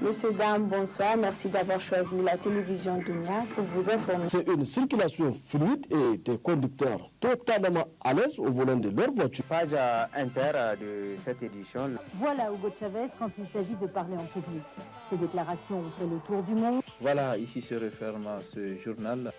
Monsieur, dame, bonsoir. Merci d'avoir choisi la télévision Dunia pour vous informer. C'est une circulation fluide et des conducteurs totalement à l'aise au volant de leur voiture. Page inter de cette édition. Voilà Hugo Chavez quand il s'agit de parler en public. Ses déclarations ont fait le tour du monde. Voilà, ici se referme ce journal.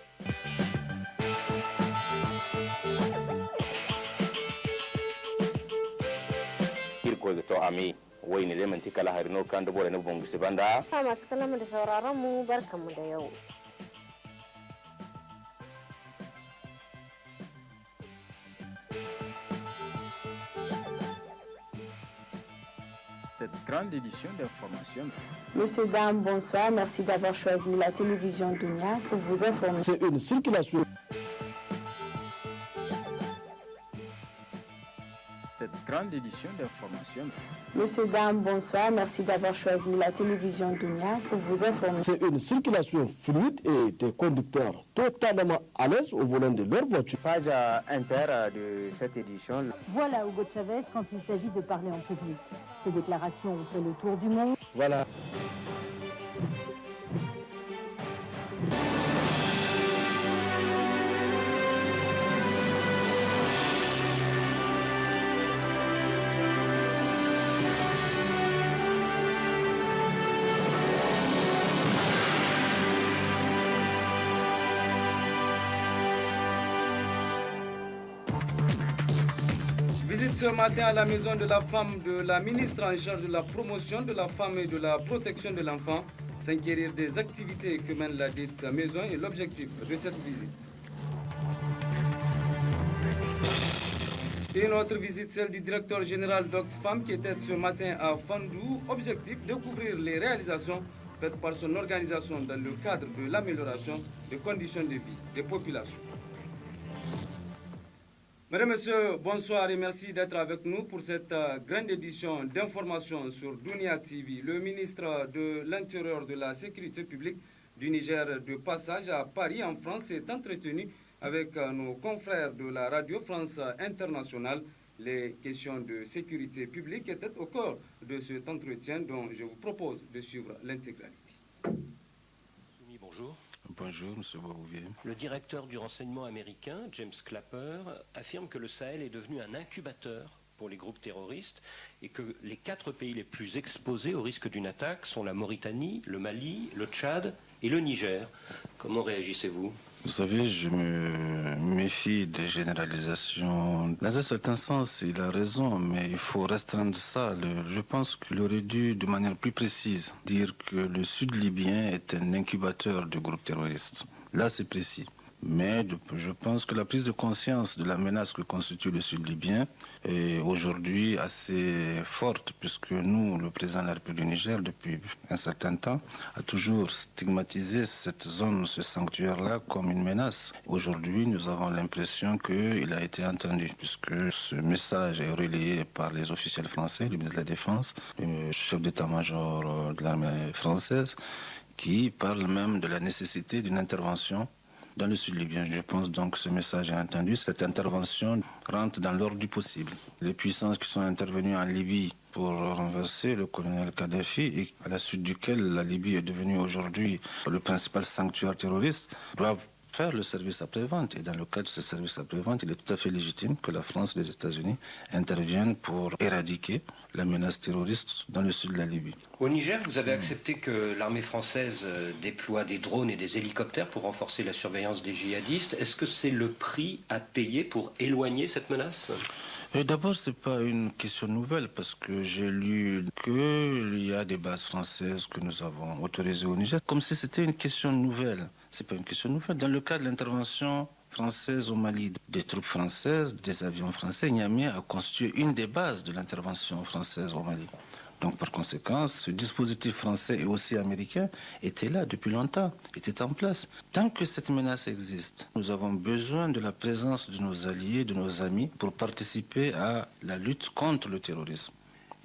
wai ne leman tikala harino kan da bore na bongu se banda ha masu kallon da sauraron mu barkanmu da yau. Cette grande édition d'information. Monsieur, dame, bonsoir. Merci d'avoir choisi la télévision Dunia pour vous informer. C'est une circulation. Cette grande édition d'information. Monsieur, dame, bonsoir. Merci d'avoir choisi la télévision Dunia pour vous informer. C'est une circulation fluide et des conducteurs totalement à l'aise au volant de leur voiture. Page inter de cette édition. Voilà Hugo Chavez quand il s'agit de parler en public. Ses déclarations ont fait le tour du monde. Voilà. Visite ce matin à la maison de la femme de la ministre en charge de la promotion de la femme et de la protection de l'enfant, s'inquérir des activités que mène la dite maison et l'objectif de cette visite. Et une autre visite, celle du directeur général d'Oxfam qui était ce matin à Fandou, objectif découvrir les réalisations faites par son organisation dans le cadre de l'amélioration des conditions de vie des populations. Mesdames, Messieurs, bonsoir et merci d'être avec nous pour cette grande édition d'information sur Dunia TV. Le ministre de l'Intérieur de la Sécurité publique du Niger de passage à Paris en France s'est entretenu avec nos confrères de la Radio France Internationale. Les questions de sécurité publique étaient au cœur de cet entretien dont je vous propose de suivre l'intégralité. Bonjour. Bonjour, M. Bouvier. Le directeur du renseignement américain, James Clapper, affirme que le Sahel est devenu un incubateur pour les groupes terroristes et que les 4 pays les plus exposés au risque d'une attaque sont la Mauritanie, le Mali, le Tchad et le Niger. Comment réagissez-vous ? Vous savez, je me méfie des généralisations. Dans un certain sens, il a raison, mais il faut restreindre ça. Je pense qu'il aurait dû, de manière plus précise, dire que le sud libyen est un incubateur de groupes terroristes. Là, c'est précis. Mais je pense que la prise de conscience de la menace que constitue le sud libyen est aujourd'hui assez forte, puisque nous, le président de la République du Niger, depuis un certain temps, a toujours stigmatisé cette zone, ce sanctuaire-là, comme une menace. Aujourd'hui, nous avons l'impression qu'il a été entendu, puisque ce message est relayé par les officiels français, le ministre de la Défense, le chef d'état-major de l'armée française, qui parle même de la nécessité d'une intervention dans le sud libyen. Je pense donc que ce message est entendu. Cette intervention rentre dans l'ordre du possible. Les puissances qui sont intervenues en Libye pour renverser le colonel Kadhafi et à la suite duquel la Libye est devenue aujourd'hui le principal sanctuaire terroriste doivent faire le service après-vente. Et dans le cadre de ce service après-vente, il est tout à fait légitime que la France et les États-Unis interviennent pour éradiquer la menace terroriste dans le sud de la Libye. Au Niger, vous avez accepté que l'armée française déploie des drones et des hélicoptères pour renforcer la surveillance des djihadistes. Est-ce que c'est le prix à payer pour éloigner cette menace ? D'abord, ce n'est pas une question nouvelle parce que j'ai lu qu'il y a des bases françaises que nous avons autorisées au Niger, comme si c'était une question nouvelle. Ce n'est pas une question nouvelle. Dans le cas de l'intervention française au Mali, des troupes françaises, des avions français, Niamey a constitué une des bases de l'intervention française au Mali. Donc par conséquent, ce dispositif français et aussi américain était là depuis longtemps, était en place. Tant que cette menace existe, nous avons besoin de la présence de nos alliés, de nos amis, pour participer à la lutte contre le terrorisme.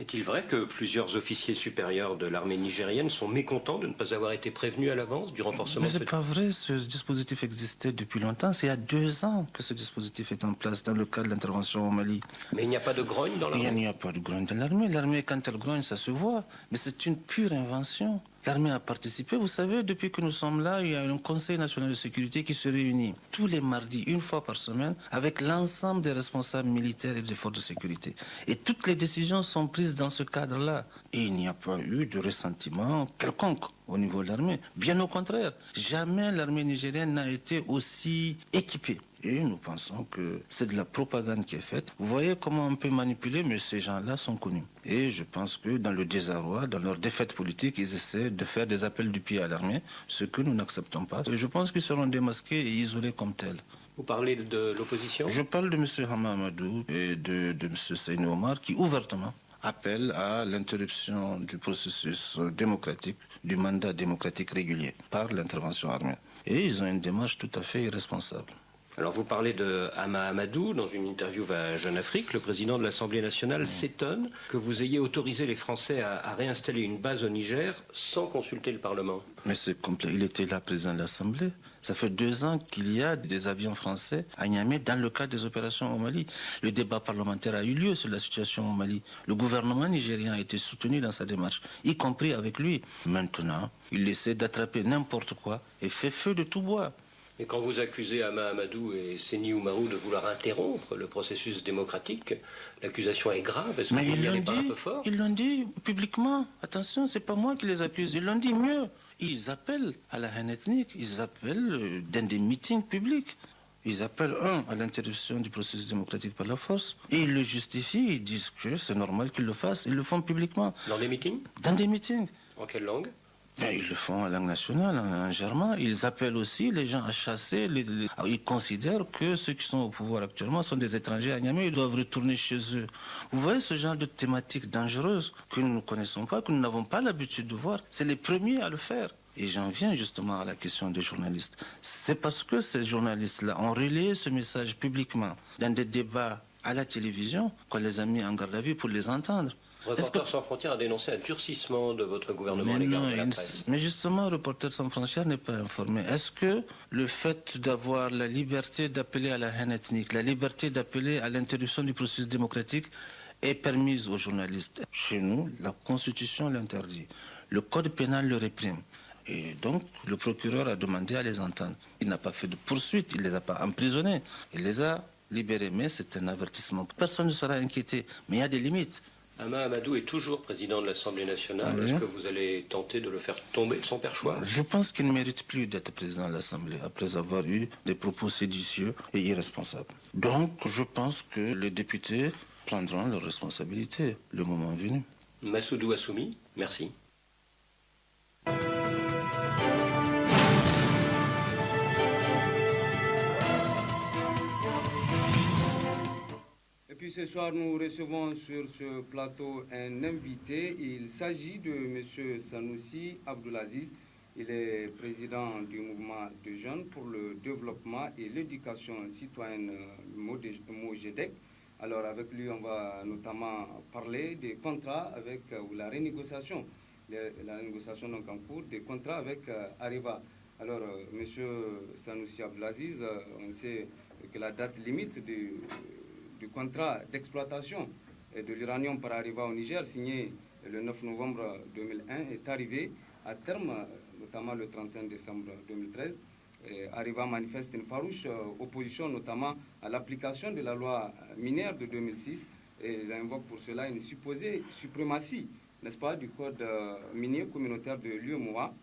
Est-il vrai que plusieurs officiers supérieurs de l'armée nigérienne sont mécontents de ne pas avoir été prévenus à l'avance du renforcement? Mais ce n'est pas vrai, ce dispositif existait depuis longtemps. C'est il y a 2 ans que ce dispositif est en place dans le cadre de l'intervention au Mali. Mais il n'y a pas de grogne dans l'armée? Il n'y a pas de grogne dans l'armée. L'armée, quand elle grogne, ça se voit. Mais c'est une pure invention. L'armée a participé. Vous savez, depuis que nous sommes là, il y a un Conseil national de sécurité qui se réunit tous les mardis, 1 fois par semaine, avec l'ensemble des responsables militaires et des forces de sécurité. Et toutes les décisions sont prises dans ce cadre-là. Et il n'y a pas eu de ressentiment quelconque au niveau de l'armée. Bien au contraire, jamais l'armée nigérienne n'a été aussi équipée. Et nous pensons que c'est de la propagande qui est faite. Vous voyez comment on peut manipuler, mais ces gens-là sont connus. Et je pense que dans le désarroi, dans leur défaite politique, ils essaient de faire des appels du pied à l'armée, ce que nous n'acceptons pas. Et je pense qu'ils seront démasqués et isolés comme tels. Vous parlez de l'opposition? Je parle de M. Hama Amadou et de M. Seyni Omar qui ouvertement appellent à l'interruption du processus démocratique, du mandat démocratique régulier par l'intervention armée. Et ils ont une démarche tout à fait irresponsable. Alors vous parlez de Hama Amadou dans une interview à Jeune Afrique. Le président de l'Assemblée nationale s'étonne que vous ayez autorisé les Français à réinstaller une base au Niger sans consulter le Parlement. Mais c'est complet. Il était là, président de l'Assemblée. Ça fait 2 ans qu'il y a des avions français à Niamey dans le cadre des opérations au Mali. Le débat parlementaire a eu lieu sur la situation au Mali. Le gouvernement nigérien a été soutenu dans sa démarche, y compris avec lui. Maintenant, il essaie d'attraper n'importe quoi et fait feu de tout bois. Et quand vous accusez Hama Amadou et Seyni Oumarou de vouloir interrompre le processus démocratique, l'accusation est grave. Est-ce que vous n'y allez pas un peu fort? Ils l'ont dit publiquement. Attention, c'est pas moi qui les accuse. Ils l'ont dit mieux. Ils appellent à la haine ethnique. Ils appellent dans des meetings publics. Ils appellent, à l'interruption du processus démocratique par la force. Et ils le justifient. Ils disent que c'est normal qu'ils le fassent. Ils le font publiquement. Dans des meetings? Dans des meetings. En quelle langue? Ils le font en langue nationale, en germain. Ils appellent aussi les gens à chasser. Ils considèrent que ceux qui sont au pouvoir actuellement sont des étrangers à Niamey. Ils doivent retourner chez eux. Vous voyez ce genre de thématique dangereuse que nous ne connaissons pas, que nous n'avons pas l'habitude de voir. C'est les premiers à le faire. Et j'en viens justement à la question des journalistes. C'est parce que ces journalistes-là ont relayé ce message publiquement dans des débats à la télévision qu'on les a mis en garde à vue pour les entendre. Reporters sans frontières a dénoncé un durcissement de votre gouvernement à l'égard de la presse. Mais justement, Reporters sans frontières n'est pas informé. Est-ce que le fait d'avoir la liberté d'appeler à la haine ethnique, la liberté d'appeler à l'interruption du processus démocratique est permise aux journalistes? Chez nous, la Constitution l'interdit. Le Code pénal le réprime. Et donc, le procureur a demandé à les entendre. Il n'a pas fait de poursuite, il ne les a pas emprisonnés. Il les a libérés, mais c'est un avertissement. Personne ne sera inquiété, mais il y a des limites. Hama Amadou est toujours président de l'Assemblée nationale. Est-ce que vous allez tenter de le faire tomber de son perchoir? Je pense qu'il ne mérite plus d'être président de l'Assemblée après avoir eu des propos séditieux et irresponsables. Donc, je pense que les députés prendront leurs responsabilités le moment venu. Massoudou Assoumi, merci. Et puis ce soir, nous recevons sur ce plateau un invité. Il s'agit de M. Sanoussi Abdoulaziz. Il est président du mouvement de jeunes pour le développement et l'éducation citoyenne MOGEDEC. Alors avec lui, on va notamment parler des contrats avec ou la renégociation donc en cours des contrats avec Areva. Alors M. Sanoussi Abdoulaziz, on sait que la date limite du contrat d'exploitation de l'uranium par Areva au Niger, signé le 9 novembre 2001, est arrivé à terme, notamment le 31 décembre 2013. Areva manifeste une farouche opposition, notamment à l'application de la loi minière de 2006, et il invoque pour cela une supposée suprématie, n'est-ce pas, du code minier communautaire de l'UEMOA.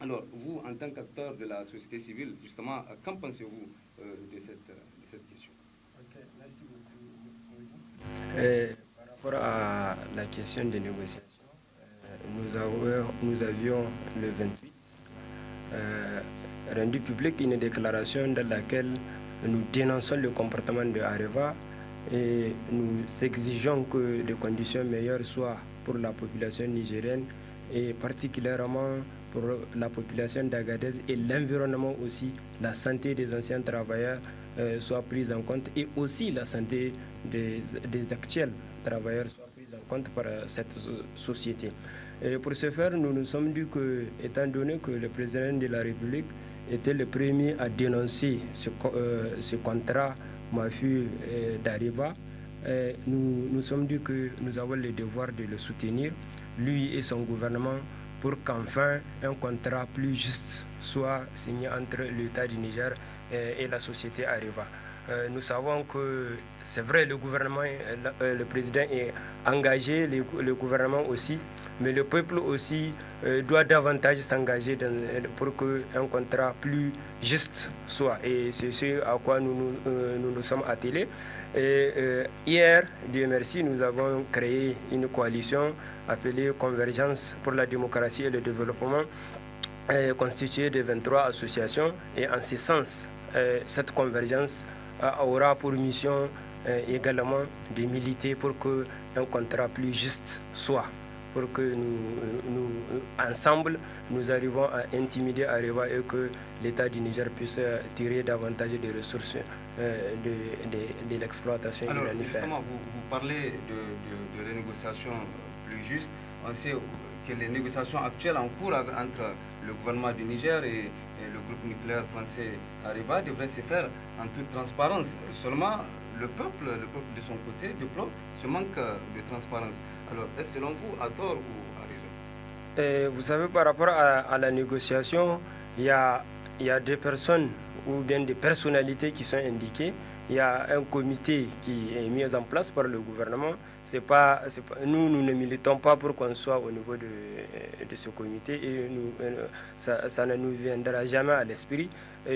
Alors, vous, en tant qu'acteur de la société civile, justement, qu'en pensez-vous de cette question? Ok, merci beaucoup. Par rapport à la question des négociations, nous avions le 28 rendu public une déclaration dans laquelle nous dénonçons le comportement de Areva et nous exigeons que des conditions meilleures soient pour la population nigérienne et particulièrement pour la population d'Agadez et l'environnement aussi, la santé des anciens travailleurs soit prise en compte et aussi la santé des actuels travailleurs soit prise en compte par cette société. Et pour ce faire, nous nous sommes dit que, étant donné que le président de la République était le premier à dénoncer ce contrat mafieux d'Areva, nous nous sommes dit que nous avons le devoir de le soutenir, lui et son gouvernement, pour qu'enfin un contrat plus juste soit signé entre l'État du Niger et la société Areva. Nous savons que c'est vrai, le gouvernement, le président est engagé, le gouvernement aussi, mais le peuple aussi doit davantage s'engager pour qu'un contrat plus juste soit. Et c'est ce à quoi nous nous sommes attelés. Et hier, Dieu merci, nous avons créé une coalition appelée Convergence pour la démocratie et le développement, constituée de 23 associations. Et en ce sens, cette convergence aura pour mission également de militer pour qu'un contrat plus juste soit, pour que nous ensemble, nous arrivons à intimider Areva et que l'État du Niger puisse tirer davantage de ressources de l'exploitation humanitaire. Alors humanitaire. justement, vous parlez de renégociations plus justes. On sait que les négociations actuelles en cours entre le gouvernement du Niger et le groupe nucléaire français Areva devraient se faire en toute transparence. Seulement, le peuple de son côté déplore ce manque de transparence. Alors, est-ce selon vous à tort ou à raison? Vous savez, par rapport à la négociation, il y a des personnes ou bien des personnalités qui sont indiquées. Il y a un comité qui est mis en place par le gouvernement. Nous ne militons pas pour qu'on soit au niveau de ce comité et ça ne nous viendra jamais à l'esprit.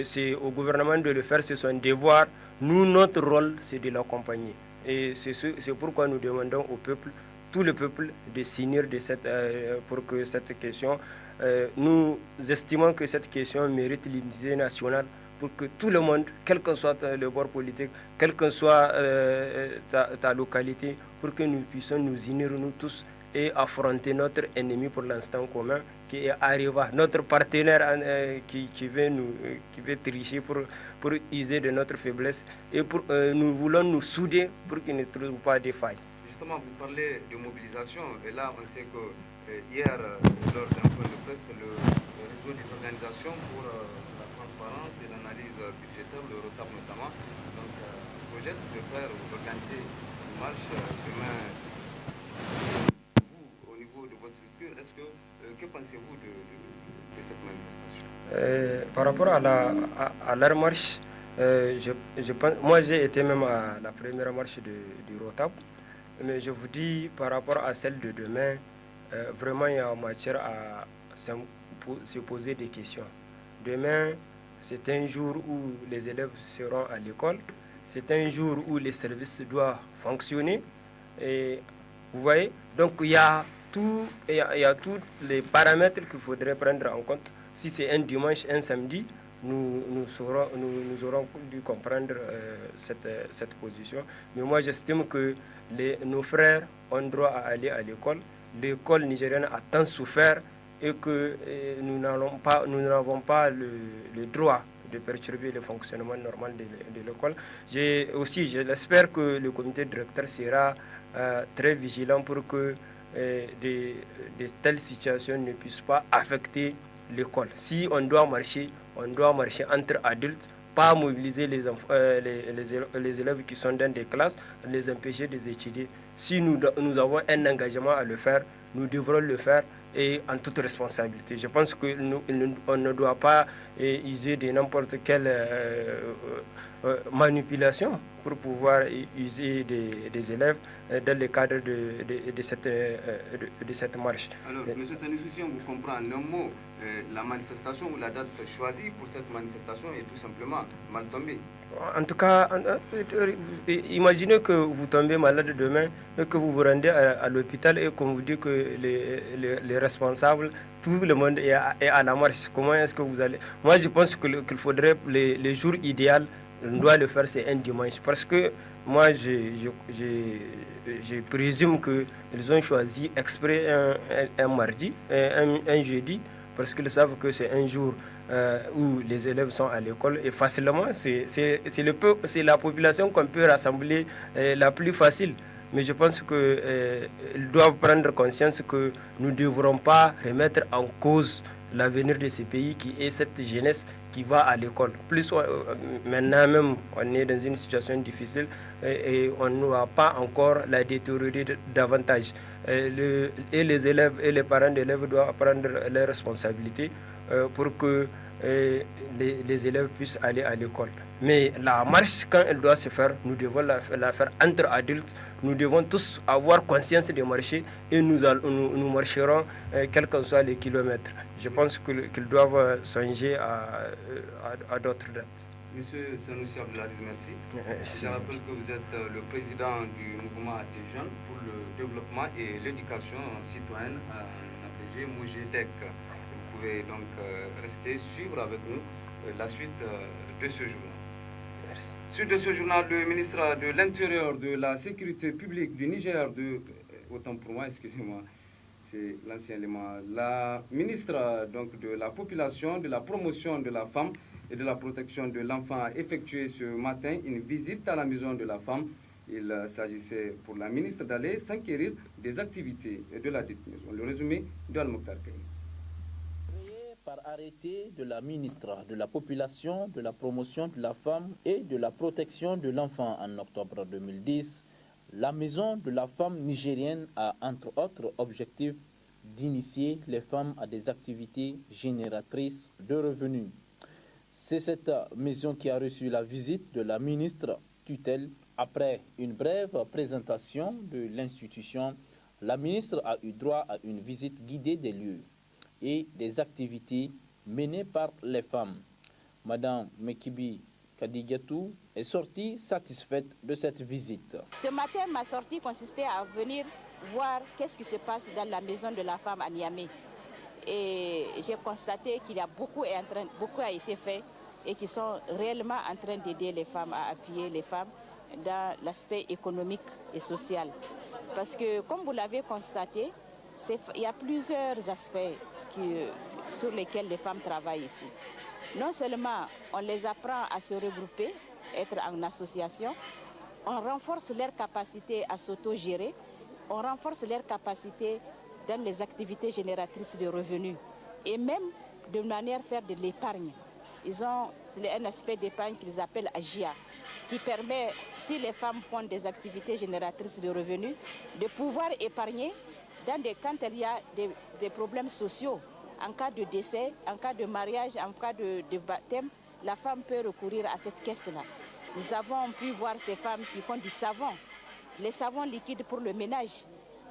C'est au gouvernement de le faire, c'est son devoir. Nous, notre rôle, c'est de l'accompagner. Et c'est pourquoi nous demandons au peuple, tout le peuple, de s'unir pour que cette question, nous estimons que cette question mérite l'unité nationale, pour que tout le monde, quel que soit le bord politique, quelle que soit ta localité, pour que nous puissions nous unir nous tous et affronter notre ennemi pour l'instant commun, qui est Areva, notre partenaire qui veut tricher pour user de notre faiblesse. Et nous voulons nous souder pour qu'il ne trouve pas de failles. Justement, vous parlez de mobilisation, et là on sait que hier, lors d'un point de presse, le réseau des organisations pour la transparence et l'analyse budgétaire, le ROTAP notamment, donc, projette de faire ou d'organiser une marche demain. Vous, au niveau de votre structure, que pensez-vous de cette manifestation? Par rapport à leur marche, je pense, moi j'ai été même à la première marche du ROTAP, mais je vous dis par rapport à celle de demain, vraiment il y a matière à se poser des questions. Demain, c'est un jour où les élèves seront à l'école, c'est un jour où les services doivent fonctionner. Et vous voyez, donc il y a tous les paramètres qu'il faudrait prendre en compte. Si c'est un dimanche, un samedi, nous aurons dû comprendre cette position. Mais moi, j'estime que nos frères ont droit à aller à l'école. L'école nigérienne a tant souffert et que nous n'avons pas le droit de perturber le fonctionnement normal de l'école. Je l'espère que le comité directeur sera très vigilant pour que de telles situations ne puissent pas affecter l'école. Si on doit marcher entre adultes, pas mobiliser les élèves qui sont dans des classes, les empêcher d'étudier. Si nous avons un engagement à le faire, nous devrons le faire et en toute responsabilité. Je pense qu'on ne doit pas user de n'importe quelle manipulation pour pouvoir user des élèves dans le cadre de cette marche. Alors, M. Sanissi, on vous comprend en un mot, la manifestation ou la date choisie pour cette manifestation est tout simplement mal tombée. En tout cas, imaginez que vous tombez malade demain et que vous vous rendez à l'hôpital et qu'on vous dit que les responsables, tout le monde est à la marche. Comment est-ce que vous allez... Moi, je pense qu'il faudrait, les jours idéaux, on doit le faire, c'est un dimanche. Parce que moi, je présume qu'ils ont choisi exprès un mardi, un jeudi, parce qu'ils savent que c'est un jour où les élèves sont à l'école et facilement, c'est la population qu'on peut rassembler la plus facile. Mais je pense qu'ils doivent prendre conscience que nous ne devrons pas remettre en cause l'avenir de ces pays qui est cette jeunesse qui va à l'école. Plus maintenant même, on est dans une situation difficile et on ne va pas encore la détériorer davantage. Et les élèves et les parents d'élèves doivent prendre leurs responsabilités pour que les élèves puissent aller à l'école. Mais la marche, quand elle doit se faire, nous devons la faire entre adultes. Nous devons tous avoir conscience de marcher et nous marcherons quels que soient les kilomètres. Je pense qu'ils doivent songer à d'autres dates. Monsieur Sanoussi Abdelaziz, merci. Je rappelle que vous êtes le président du mouvement des jeunes pour le développement et l'éducation citoyenne, appelé MOGEDEC. Vous pouvez donc rester suivre avec nous la suite de ce journal. Suite de ce journal, le ministre de l'Intérieur, de la Sécurité publique du Niger, autant pour moi, excusez-moi, c'est l'ancien élément, la ministre donc, de la Population, de la Promotion de la Femme et de la Protection de l'Enfant a effectué ce matin une visite à la Maison de la Femme. Il s'agissait pour la ministre d'aller s'enquérir des activités de la dite maison. Le résumé de Al-Mokhtar Krim. Par arrêté de la ministre de la Population, de la Promotion de la Femme et de la Protection de l'Enfant en octobre 2010, la Maison de la Femme nigérienne a entre autres objectif d'initier les femmes à des activités génératrices de revenus. C'est cette maison qui a reçu la visite de la ministre tutelle. Après une brève présentation de l'institution, la ministre a eu droit à une visite guidée des lieux et des activités menées par les femmes. Madame Mekibi Kadigatou est sortie satisfaite de cette visite. Ce matin, ma sortie consistait à venir voir qu'est-ce qui se passe dans la maison de la femme à Niamey. Et j'ai constaté qu'il y a beaucoup a été fait et qu'ils sont réellement en train d'aider les femmes, à appuyer les femmes dans l'aspect économique et social. Parce que, comme vous l'avez constaté, il y a plusieurs aspects sur lesquels les femmes travaillent ici. Non seulement on les apprend à se regrouper, être en association, on renforce leur capacité à s'auto-gérer, on renforce leur capacité dans les activités génératrices de revenus et même de manière à faire de l'épargne. Ils ont un aspect d'épargne qu'ils appellent AGIA, qui permet, si les femmes font des activités génératrices de revenus, de pouvoir épargner quand il y a des problèmes sociaux. En cas de décès, en cas de mariage, en cas de baptême, la femme peut recourir à cette caisse-là. Nous avons pu voir ces femmes qui font du savon, les savons liquides pour le ménage.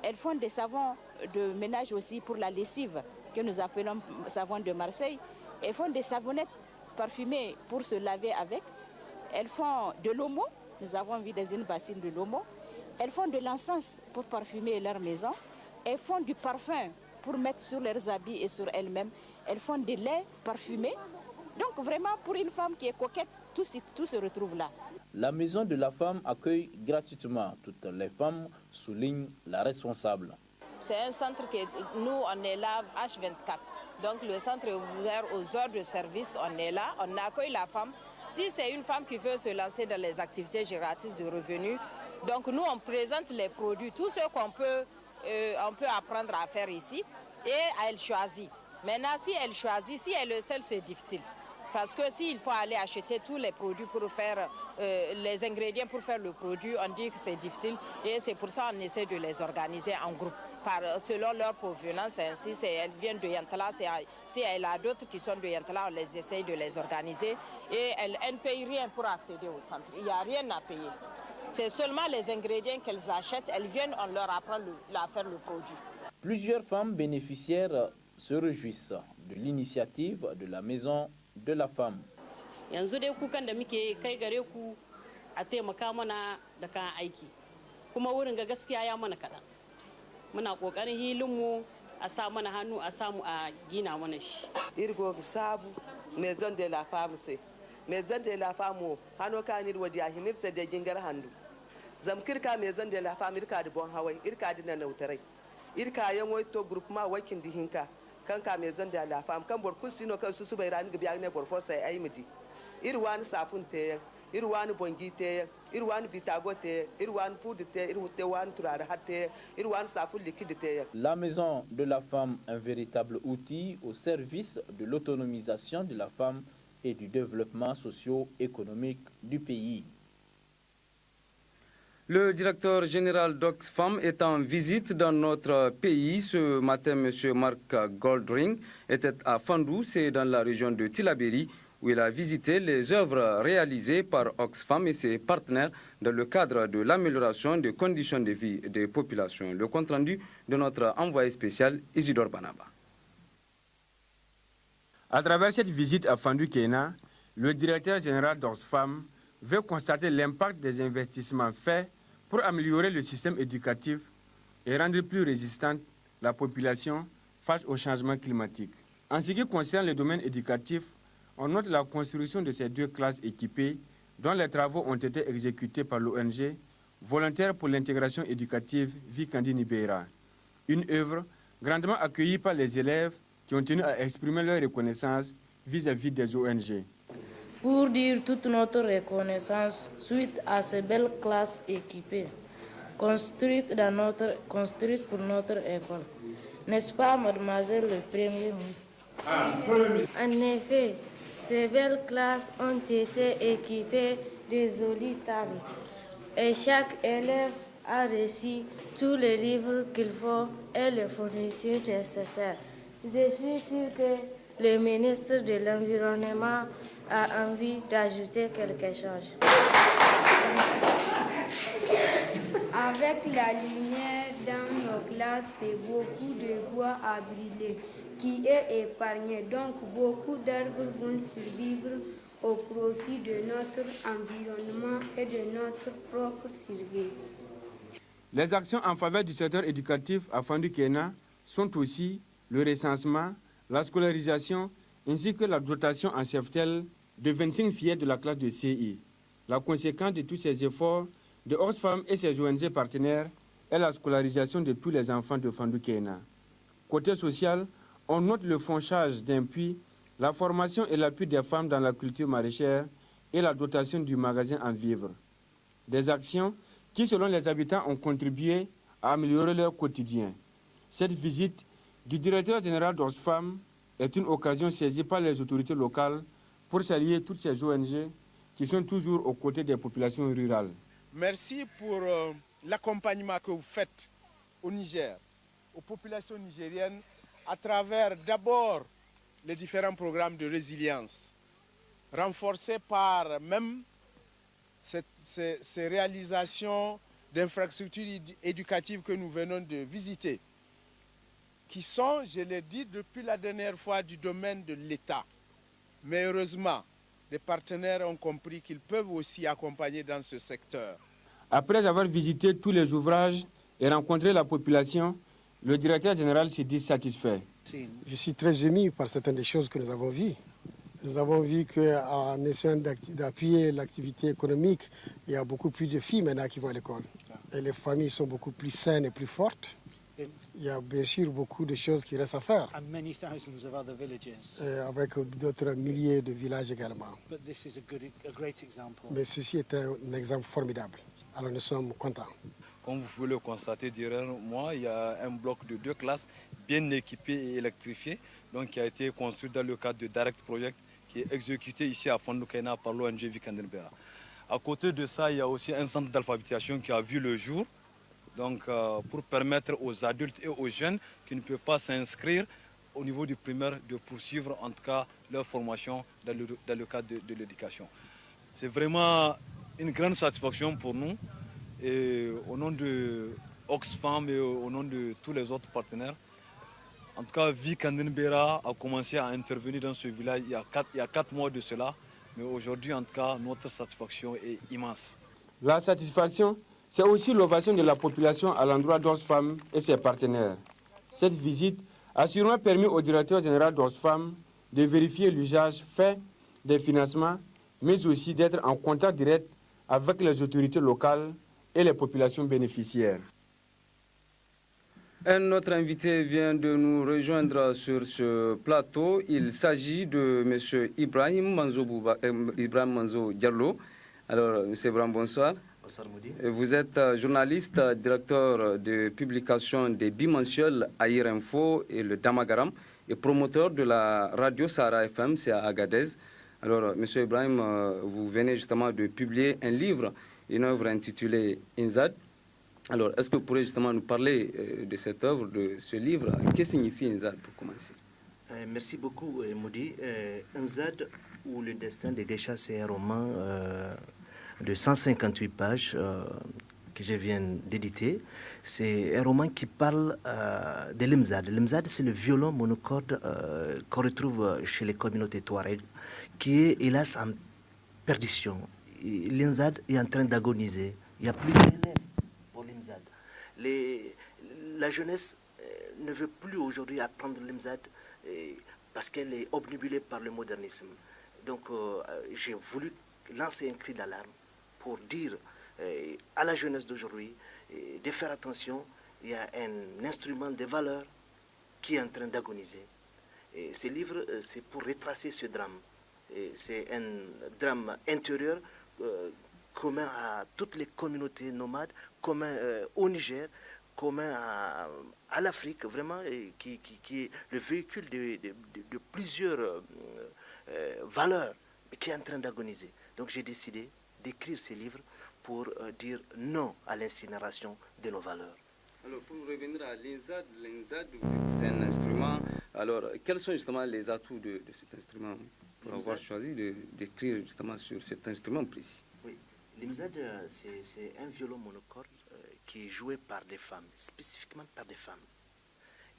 Elles font des savons de ménage aussi pour la lessive, que nous appelons savon de Marseille. Elles font des savonnettes parfumées pour se laver avec. Elles font de l'omo, nous avons vu dans une bassine de l'omo. Elles font de l'encens pour parfumer leur maison. Elles font du parfum pour mettre sur leurs habits et sur elles-mêmes. Elles font des laits parfumés. Donc vraiment, pour une femme qui est coquette, tout se retrouve là. La Maison de la Femme accueille gratuitement toutes les femmes, souligne la responsable. C'est un centre que nous, on est là H24. Donc le centre est ouvert aux heures de service, on est là, on accueille la femme. Si c'est une femme qui veut se lancer dans les activités génératrices de revenus, donc nous, on présente les produits, tout ce qu'on peut apprendre à faire ici, et elle choisit. Maintenant, si elle choisit, si elle est seule, c'est difficile. Parce que s'il faut aller acheter tous les produits pour faire, les ingrédients pour faire le produit, on dit que c'est difficile. Et c'est pour ça qu'on essaie de les organiser en groupe, selon leur provenance. Ainsi, si elles viennent de Yantala, si elle a d'autres qui sont de Yantala, on les essaie de les organiser. Et elles ne payent rien pour accéder au centre. Il n'y a rien à payer. C'est seulement les ingrédients qu'elles achètent. Elles viennent, on leur apprend à faire le produit. Plusieurs femmes bénéficiaires se réjouissent de l'initiative de la Maison de la Femme. Yanzu dai kukan da muke kai gare ku a taimaka mana da kan aiki. Kuma wurin ga gaskiya ya mana kaɗan. Muna ƙoƙarin hilinmu a sa mana hannu a samu a gina mana shi. Irgo sabu Maison de la Femme se. Maison de la Femme hano kanir wadi a hinir se da gingar handu. Zamkirka Maison de la Femme irka da bon hawai irka dina nautarai. Irka yan waito group ma wakin dihinka. Kanka Maison de la Femme kan bor kusino kan susu bai ran gabi ne bor fosa ai midi irwani safun te irwani bongi te La maison de la femme, un véritable outil au service de l'autonomisation de la femme et du développement socio-économique du pays. Le directeur général d'Oxfam est en visite dans notre pays. Ce matin, M. Mark Goldring était à Fandou, c'est dans la région de Tillabéri, où il a visité les œuvres réalisées par Oxfam et ses partenaires dans le cadre de l'amélioration des conditions de vie des populations. Le compte-rendu de notre envoyé spécial, Isidore Banaba. À travers cette visite à Fandou-Kéna, le directeur général d'Oxfam veut constater l'impact des investissements faits pour améliorer le système éducatif et rendre plus résistante la population face au changement climatique. En ce qui concerne le domaine éducatif, on note la construction de ces 2 classes équipées dont les travaux ont été exécutés par l'ONG Volontaires pour l'intégration éducative Vikandi Beira. Une œuvre grandement accueillie par les élèves qui ont tenu à exprimer leur reconnaissance vis-à-vis des ONG. Pour dire toute notre reconnaissance suite à ces belles classes équipées, construites pour notre école. N'est-ce pas, mademoiselle le Premier ministre? En effet, ces belles classes ont été équipées de jolies tables et chaque élève a reçu tous les livres qu'il faut et les fournitures nécessaires. Je suis sûr que le ministre de l'Environnement a envie d'ajouter quelque chose. Avec la lumière dans nos classes, c'est beaucoup de bois à brûler qui est épargné. Donc beaucoup d'arbres vont survivre au profit de notre environnement et de notre propre survie. Les actions en faveur du secteur éducatif à Fandou-Kéna sont aussi le recensement, la scolarisation ainsi que la dotation en cheptel de 25 fillettes de la classe de CI. La conséquence de tous ces efforts de Oxfam et ses ONG partenaires est la scolarisation de tous les enfants de Fandou-Kéna. Côté social, on note le fonchage d'un puits, la formation et l'appui des femmes dans la culture maraîchère et la dotation du magasin en vivres. Des actions qui, selon les habitants, ont contribué à améliorer leur quotidien. Cette visite du directeur général d'Oxfam est une occasion saisie par les autorités locales pour saluer toutes ces ONG qui sont toujours aux côtés des populations rurales. Merci pour l'accompagnement que vous faites au Niger, aux populations nigériennes, à travers d'abord les différents programmes de résilience, renforcés par même ces réalisations d'infrastructures éducatives que nous venons de visiter, qui sont, je l'ai dit depuis la dernière fois, du domaine de l'État. Mais heureusement, les partenaires ont compris qu'ils peuvent aussi accompagner dans ce secteur. Après avoir visité tous les ouvrages et rencontré la population, le directeur général s'est dit satisfait. Je suis très ému par certaines des choses que nous avons vues. Nous avons vu qu'en essayant d'appuyer l'activité économique, il y a beaucoup plus de filles maintenant qui vont à l'école. Et les familles sont beaucoup plus saines et plus fortes. Il y a bien sûr beaucoup de choses qui restent à faire. Avec d'autres milliers de villages également. Mais ceci est un exemple formidable. Alors nous sommes contents. Comme vous pouvez le constater derrière moi, il y a un bloc de 2 classes bien équipé et électrifié, donc qui a été construit dans le cadre de Direct Project, qui est exécuté ici à Fandou-Kéna par l'ONG Vikandi Beira. À côté de ça, il y a aussi un centre d'alphabétisation qui a vu le jour, donc pour permettre aux adultes et aux jeunes qui ne peuvent pas s'inscrire au niveau du primaire de poursuivre en tout cas leur formation dans le cadre de l'éducation. C'est vraiment une grande satisfaction pour nous et au nom de Oxfam et au nom de tous les autres partenaires. En tout cas, Vikandi Beira a commencé à intervenir dans ce village il y a 4 mois de cela, mais aujourd'hui en tout cas notre satisfaction est immense. La satisfaction, c'est aussi l'ovation de la population à l'endroit d'Oxfam et ses partenaires. Cette visite a sûrement permis au directeur général d'Oxfam de vérifier l'usage fait des financements, mais aussi d'être en contact direct avec les autorités locales et les populations bénéficiaires. Un autre invité vient de nous rejoindre sur ce plateau. Il s'agit de M. Ibrahim Manzo Diallo, Alors, M. Ibrahim, bonsoir. Bonsoir, Moudi. Vous êtes journaliste, directeur de publication des bimensuels Aïr Info et le Damagaram et promoteur de la radio Sahara FM, c'est à Agadez. Alors, M. Ibrahim, vous venez justement de publier un livre, une œuvre intitulée Inzad. Alors, est-ce que vous pourriez justement nous parler de cette œuvre, de ce livre? Que signifie Inzad pour commencer? Merci beaucoup, Moudi. Inzad, ou le destin des geishas, c'est un roman de 158 pages que je viens d'éditer. C'est un roman qui parle de l'Imzad. L'Imzad, c'est le violon monocorde qu'on retrouve chez les communautés Touareg, qui est hélas en perdition. L'Imzad est en train d'agoniser. Il n'y a plus d'élèves pour l'Imzad. La jeunesse ne veut plus aujourd'hui apprendre l'Imzad parce qu'elle est obnubilée par le modernisme. Donc j'ai voulu lancer un cri d'alarme pour dire à la jeunesse d'aujourd'hui de faire attention. Il y a un instrument de valeur qui est en train d'agoniser. Ce livre, c'est pour retracer ce drame. C'est un drame intérieur commun à toutes les communautés nomades, commun au Niger, commun à l'Afrique, vraiment, qui est le véhicule de plusieurs valeurs qui est en train d'agoniser. Donc j'ai décidé d'écrire ces livres pour dire non à l'incinération de nos valeurs. Alors pour revenir à l'Inzad, c'est un instrument. Alors quels sont justement les atouts de cet instrument pour avoir choisi d'écrire justement sur cet instrument précis? Oui, l'Imzad, c'est un violon monocorde qui est joué par des femmes, spécifiquement par des femmes.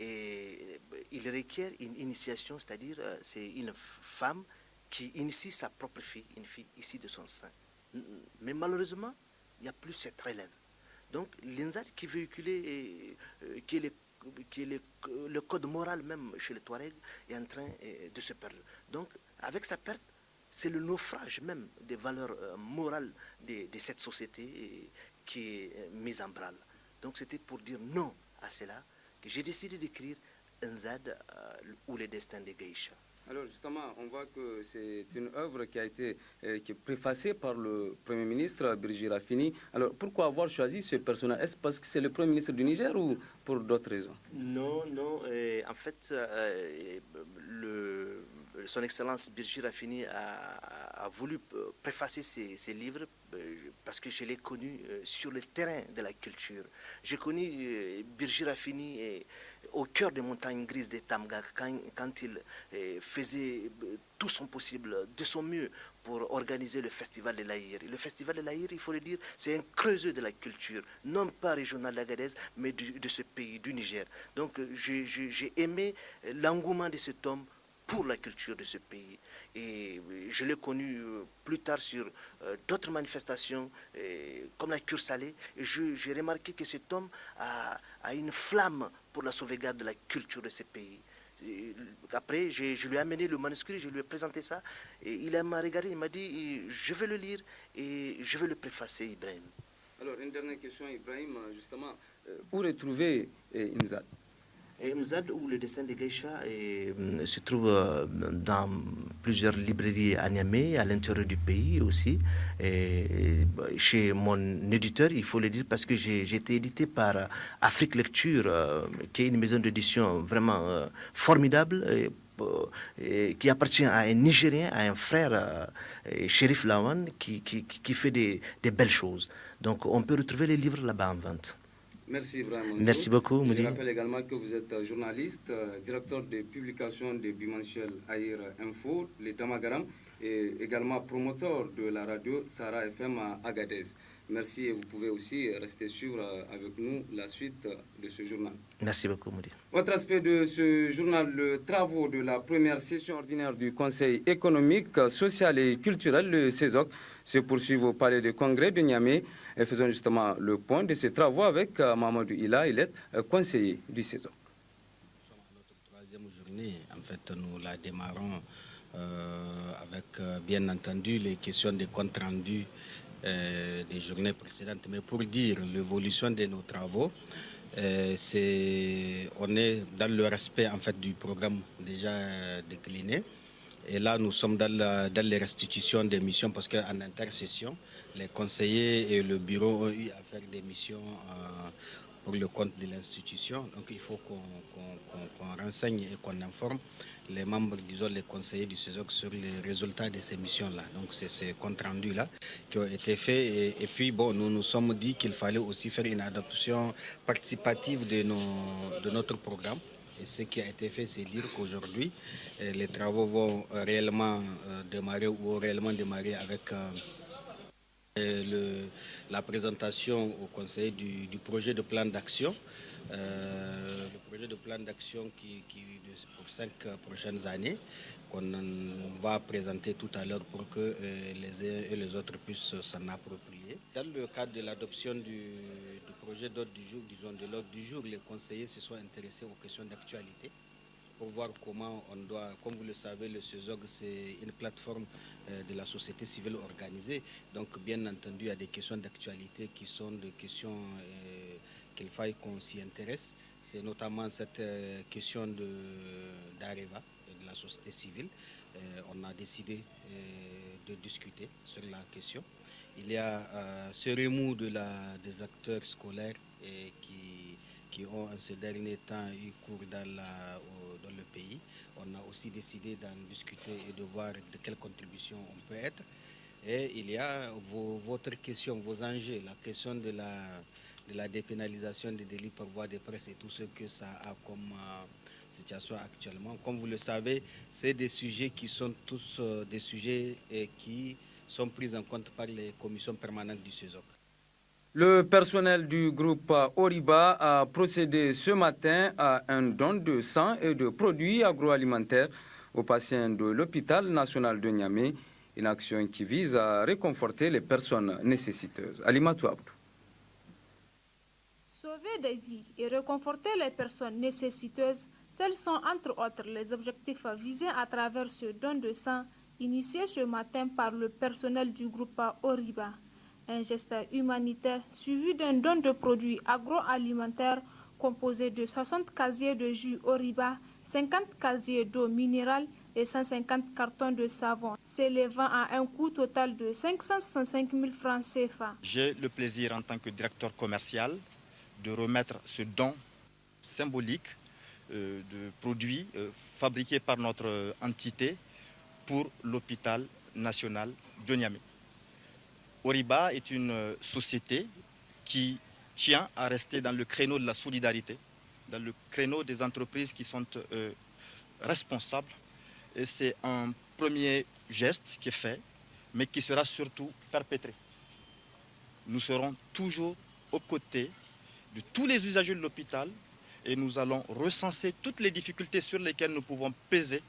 Et il requiert une initiation, c'est-à-dire c'est une femme qui initie sa propre fille, une fille issue de son sein. Mais malheureusement, il n'y a plus cette relève. Donc l'Inzad qui véhiculait, qui est le code moral même chez les Touaregs, est en train de se perdre. Donc avec sa perte, c'est le naufrage même des valeurs morales de cette société qui est mise en branle. Donc c'était pour dire non à cela que j'ai décidé d'écrire Inzad ou les destins des geishas. Alors justement, on voit que c'est une œuvre qui est préfacée par le Premier ministre Birji Rafini. Alors pourquoi avoir choisi ce personnage? Est-ce parce que c'est le Premier ministre du Niger ou pour d'autres raisons? Non, non. En fait, son Excellence Birji Rafini a voulu préfacer ces livres parce que je l'ai connu sur le terrain de la culture. J'ai connu Birji Rafini au cœur des montagnes grises des Tamgak quand il faisait tout son possible, de son mieux, pour organiser le festival de l'Aïr. Le festival de l'Aïr, il faut le dire, c'est un creuseur de la culture, non pas régional d'Agadez, mais de ce pays, du Niger. Donc j'ai aimé l'engouement de cet homme pour la culture de ce pays. Et je l'ai connu plus tard sur d'autres manifestations comme la cure salée. Et j'ai remarqué que cet homme a une flamme pour la sauvegarde de la culture de ce pays. Et après, je lui ai amené le manuscrit, je lui ai présenté ça. Et il m'a regardé, il m'a dit, je vais le lire et je vais le préfacer, Ibrahim. Alors, une dernière question, Ibrahim, justement, où retrouver Imzad? Imzad ou le destin des geishas se trouve dans plusieurs librairies à Niamey, à l'intérieur du pays aussi. Et chez mon éditeur, il faut le dire, parce que j'ai été édité par Afrique Lecture, qui est une maison d'édition vraiment formidable, qui appartient à un Nigérien, à un frère, Chérif Lawan, qui fait des belles choses. Donc on peut retrouver les livres là-bas en vente. Merci Ibrahim. Merci beaucoup, Moudi. Je rappelle également que vous êtes journaliste, directeur de publication des bimensuels Aïr Info, les Damagaram, et également promoteur de la radio Sahara FM à Agadez. Merci et vous pouvez aussi rester suivre avec nous la suite de ce journal. Merci beaucoup, Moudi. Autre aspect de ce journal, les travaux de la première session ordinaire du Conseil économique, social et culturel, le CESOC, se poursuivent au palais de congrès de Niamey. Et faisons justement le point de ces travaux avec Mamadou Ila, il est conseiller du CESOC. Nous sommes à notre troisième journée. En fait, nous la démarrons avec, bien entendu, les questions des comptes rendus des journées précédentes. Mais pour dire l'évolution de nos travaux, on est dans le respect en fait, du programme déjà décliné. Et là, nous sommes dans les restitutions des missions parce qu'en intersession, Les conseillers et le bureau ont eu à faire des missions pour le compte de l'institution. Donc il faut qu'on renseigne et qu'on informe les membres, disons les conseillers du CESOC sur les résultats de ces missions-là. Donc c'est ce compte-rendu-là qui ont été faits. Et puis bon, nous nous sommes dit qu'il fallait aussi faire une adoption participative de notre programme. Et ce qui a été fait, c'est dire qu'aujourd'hui, les travaux vont réellement démarrer ou réellement démarrer avec la présentation au conseil du projet de plan d'action. Le projet de plan d'action pour 5 prochaines années qu'on va présenter tout à l'heure pour que les uns et les autres puissent s'en approprier. Dans le cadre de l'adoption du projet d'ordre du jour, disons de l'ordre du jour, les conseillers se sont intéressés aux questions d'actualité pour voir comment on doit, comme vous le savez, le CESOG c'est une plateforme de la société civile organisée, donc bien entendu il y a des questions d'actualité qui sont des questions qu'il faille qu'on s'y intéresse. C'est notamment cette question d'Areva et de la société civile. On a décidé de discuter sur la question. Il y a ce remous des acteurs scolaires qui ont en ce dernier temps eu cours dans le pays. On a aussi décidé d'en discuter et de voir de quelle contribution on peut être. Et il y a votre question, vos enjeux, la question de la dépénalisation des délits par voie de presse et tout ce que ça a comme situation actuellement. Comme vous le savez, c'est des sujets qui sont tous des sujets qui sont pris en compte par les commissions permanentes du CESOC. Le personnel du groupe Oriba a procédé ce matin à un don de sang et de produits agroalimentaires aux patients de l'hôpital national de Niamey, une action qui vise à réconforter les personnes nécessiteuses. Alimatou Abdou. Sauver des vies et réconforter les personnes nécessiteuses, tels sont entre autres les objectifs visés à travers ce don de sang initié ce matin par le personnel du groupe Oriba. Un geste humanitaire suivi d'un don de produits agroalimentaires composé de 60 casiers de jus Oriba, 50 casiers d'eau minérale et 150 cartons de savon, s'élevant à un coût total de 565 000 francs CFA. J'ai le plaisir en tant que directeur commercial de remettre ce don symbolique de produits fabriqués par notre entité pour l'hôpital national de Niamey. Oriba est une société qui tient à rester dans le créneau de la solidarité, dans le créneau des entreprises qui sont responsables. Et c'est un premier geste qui est fait, mais qui sera surtout perpétré. Nous serons toujours aux côtés de tous les usagers de l'hôpital et nous allons recenser toutes les difficultés sur lesquelles nous pouvons peser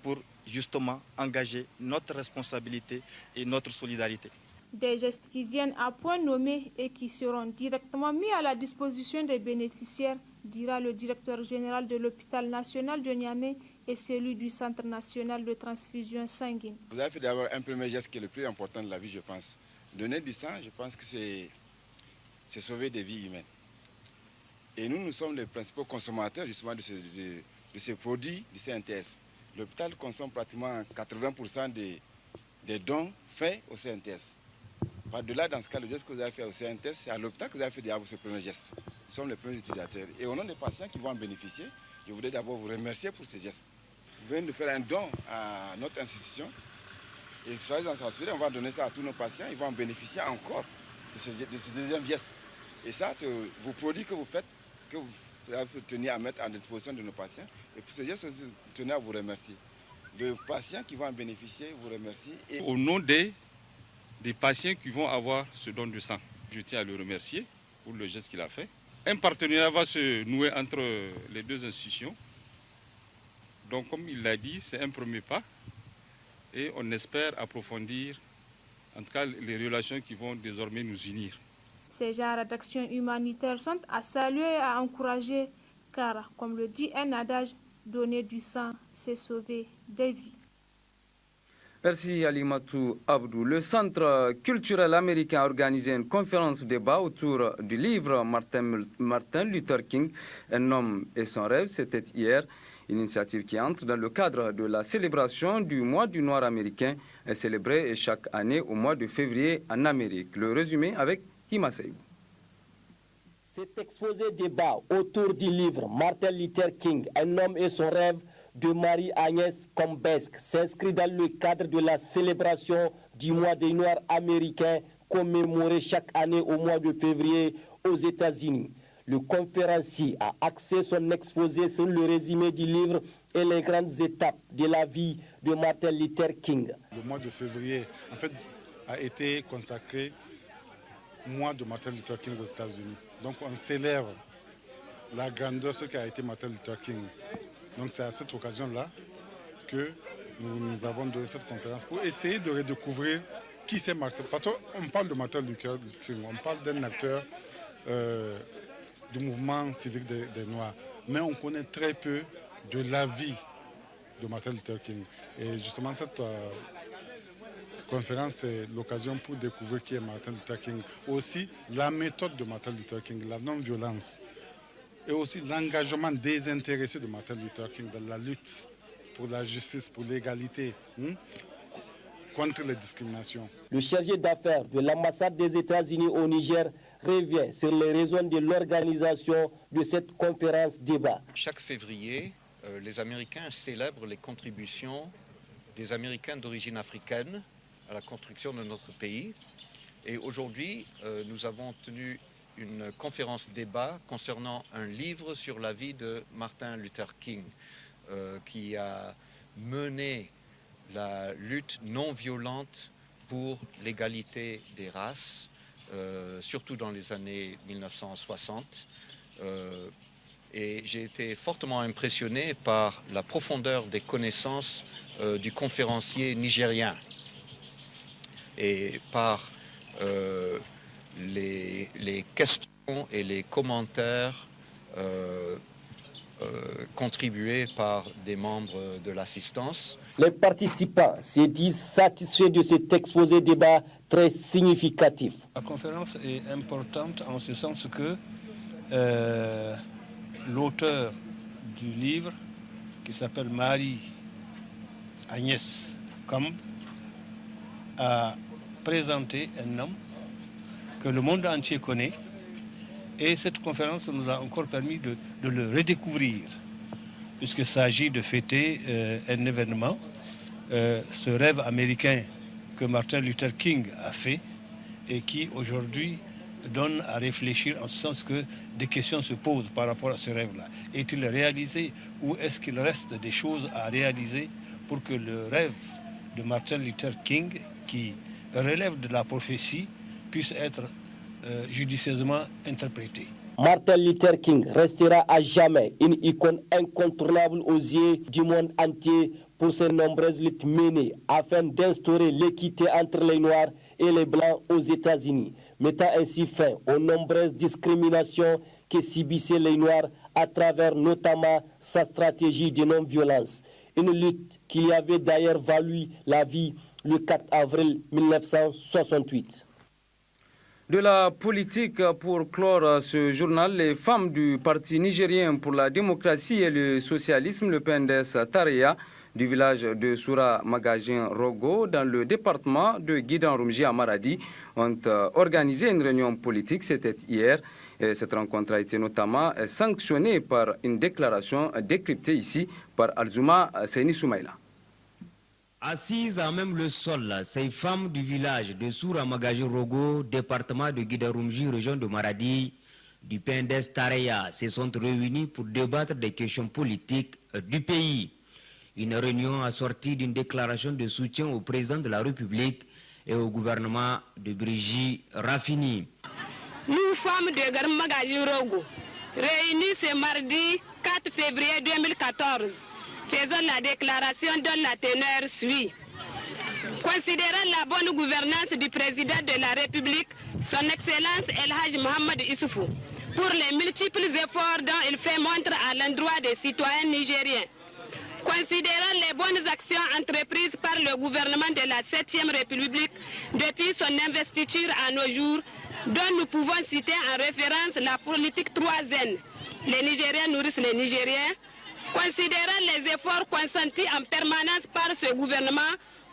pour justement engager notre responsabilité et notre solidarité. Des gestes qui viennent à point nommé et qui seront directement mis à la disposition des bénéficiaires, dira le directeur général de l'hôpital national de Niamey et celui du Centre national de transfusion sanguine. Vous avez fait d'abord un premier geste qui est le plus important de la vie, je pense. Donner du sang, je pense que c'est sauver des vies humaines. Et nous sommes les principaux consommateurs justement de ces produits du CNTS. L'hôpital consomme pratiquement 80% des dons faits au CNTS. Par-delà, dans ce cas, le geste que vous avez fait au CNTS, c'est à l'hôpital que vous avez fait ce premier geste. Nous sommes les premiers utilisateurs. Et au nom des patients qui vont en bénéficier, je voudrais d'abord vous remercier pour ces gestes. Vous venez de faire un don à notre institution. Et soyez en s'assurer, on va donner ça à tous nos patients. Ils vont en bénéficier encore de ce deuxième geste. Et ça, c'est vos produits que vous faites, que vous tenez à mettre à disposition de nos patients. Et pour ce geste, je tenais à vous remercier. Les patients qui vont en bénéficier, vous remercie. Et au nom des patients qui vont avoir ce don de sang, je tiens à le remercier pour le geste qu'il a fait. Un partenariat va se nouer entre les deux institutions. Donc, comme il l'a dit, c'est un premier pas. Et on espère approfondir, en tout cas, les relations qui vont désormais nous unir. Ces genres d'actions humanitaires sont à saluer et à encourager, car, comme le dit un adage, donner du sang, c'est sauver des vies. Merci Alimatou Abdou. Le Centre culturel américain a organisé une conférence débat autour du livre Martin Luther King, Un homme et son rêve. C'était hier. Une initiative qui entre dans le cadre de la célébration du mois du Noir américain, célébré chaque année au mois de février en Amérique. Le résumé avec Hima Seibou. Cet exposé débat autour du livre Martin Luther King, Un homme et son rêve de Marie-Agnès Combesque s'inscrit dans le cadre de la célébration du mois des Noirs américains commémoré chaque année au mois de février aux États-Unis. Le conférencier a axé son exposé sur le résumé du livre et les grandes étapes de la vie de Martin Luther King. Le mois de février, en fait, a été consacré au mois de Martin Luther King aux États-Unis. Donc on célèbre la grandeur de ce qu'a été Martin Luther King. Donc c'est à cette occasion-là que nous avons donné cette conférence pour essayer de redécouvrir qui c'est Martin. Parce qu'on parle de Martin Luther King, on parle d'un acteur du mouvement civique des Noirs, mais on connaît très peu de la vie de Martin Luther King. Et justement cette conférence, c'est l'occasion pour découvrir qui est Martin Luther King. Aussi, la méthode de Martin Luther King, la non-violence. Et aussi l'engagement désintéressé de Martin Luther King dans la lutte pour la justice, pour l'égalité, contre les discriminations. Le chargé d'affaires de l'ambassade des États-Unis au Niger revient sur les raisons de l'organisation de cette conférence débat. Chaque février, les Américains célèbrent les contributions des Américains d'origine africaine à la construction de notre pays. Et aujourd'hui, nous avons tenu une conférence débat concernant un livre sur la vie de Martin Luther King, qui a mené la lutte non violente pour l'égalité des races, surtout dans les années 1960. Et j'ai été fortement impressionné par la profondeur des connaissances du conférencier nigérien et par les questions et les commentaires contribués par des membres de l'assistance. Les participants se disent satisfaits de cet exposé débat très significatif. La conférence est importante en ce sens que l'auteur du livre, qui s'appelle Marie-Agnès Combesque, a présenté un homme que le monde entier connaît, et cette conférence nous a encore permis de le redécouvrir, puisqu'il s'agit de fêter un événement, ce rêve américain que Martin Luther King a fait et qui aujourd'hui donne à réfléchir en ce sens que des questions se posent par rapport à ce rêve-là. Est-il réalisé ou est-ce qu'il reste des choses à réaliser pour que le rêve de Martin Luther King, qui relève de la prophétie, puisse être judicieusement interprété. Martin Luther King restera à jamais une icône incontournable aux yeux du monde entier pour ses nombreuses luttes menées afin d'instaurer l'équité entre les Noirs et les Blancs aux États-Unis, mettant ainsi fin aux nombreuses discriminations que subissaient les Noirs à travers notamment sa stratégie de non-violence. Une lutte qui lui avait d'ailleurs valu la vie le 4 avril 1968. De la politique pour clore ce journal, les femmes du Parti nigérien pour la démocratie et le socialisme, le PNDS Tareya, du village de Soura Magajin Rogo, dans le département de Guidan-Rumji à Maradi, ont organisé une réunion politique, c'était hier. Et cette rencontre a été notamment sanctionnée par une déclaration décryptée ici par Alzuma Seni Soumaïla. Assises à même le sol, ces femmes du village de Soura Magajin Rogo, département de Guidarumji, région de Maradi, du PNDS Tareya, se sont réunies pour débattre des questions politiques du pays. Une réunion assortie d'une déclaration de soutien au président de la République et au gouvernement de Brigitte Raffini. Nous, femmes de Garam Magajin Rogo, réunies ce mardi 4 février 2014, faisons la déclaration dont la teneur suit. Considérant la bonne gouvernance du président de la République, son Excellence El Haj Mohamed Issoufou, pour les multiples efforts dont il fait montre à l'endroit des citoyens nigériens. Considérant les bonnes actions entreprises par le gouvernement de la 7e République depuis son investiture à nos jours, dont nous pouvons citer en référence la politique 3N. Les Nigériens nourrissent les Nigériens, considérant les efforts consentis en permanence par ce gouvernement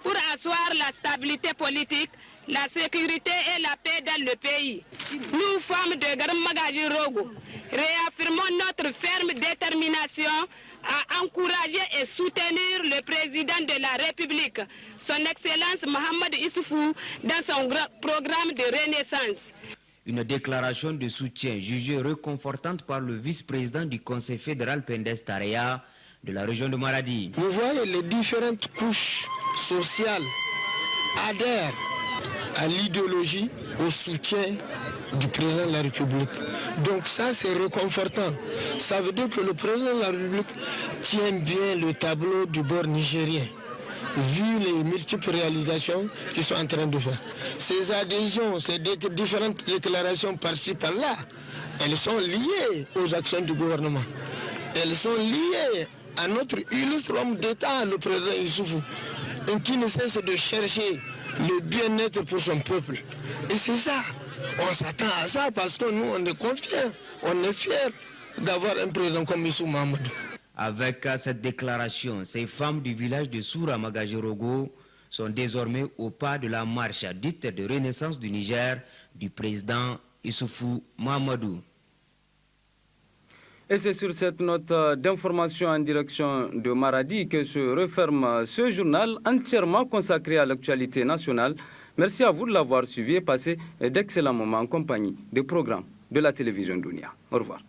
pour asseoir la stabilité politique, la sécurité et la paix dans le pays. Nous, femmes de Garam Magaji Rogo, réaffirmons notre ferme détermination à encourager et soutenir le président de la République, son Excellence Mohamed Issoufou, dans son programme de renaissance. Une déclaration de soutien jugée réconfortante par le vice-président du Conseil fédéral Pendes Tareya de la région de Maradi. Vous voyez, les différentes couches sociales adhèrent à l'idéologie, au soutien du président de la République. Donc ça, c'est réconfortant. Ça veut dire que le président de la République tient bien le tableau du bord nigérien, vu les multiples réalisations qu'ils sont en train de faire. Ces adhésions, ces différentes déclarations par-ci, par-là, elles sont liées aux actions du gouvernement. Elles sont liées à notre illustre homme d'État, le président Issoufou, qui ne cesse de chercher le bien-être pour son peuple. Et c'est ça, on s'attend à ça parce que nous, on est confiants, on est fiers d'avoir un président comme Issou Mahamadou. Avec cette déclaration, ces femmes du village de Soura Magajirogo sont désormais au pas de la marche dite de renaissance du Niger du président Issoufou Mahamadou. Et c'est sur cette note d'information en direction de Maradi que se referme ce journal entièrement consacré à l'actualité nationale. Merci à vous de l'avoir suivi et passé d'excellents moments en compagnie des programmes de la télévision Dunia. Au revoir.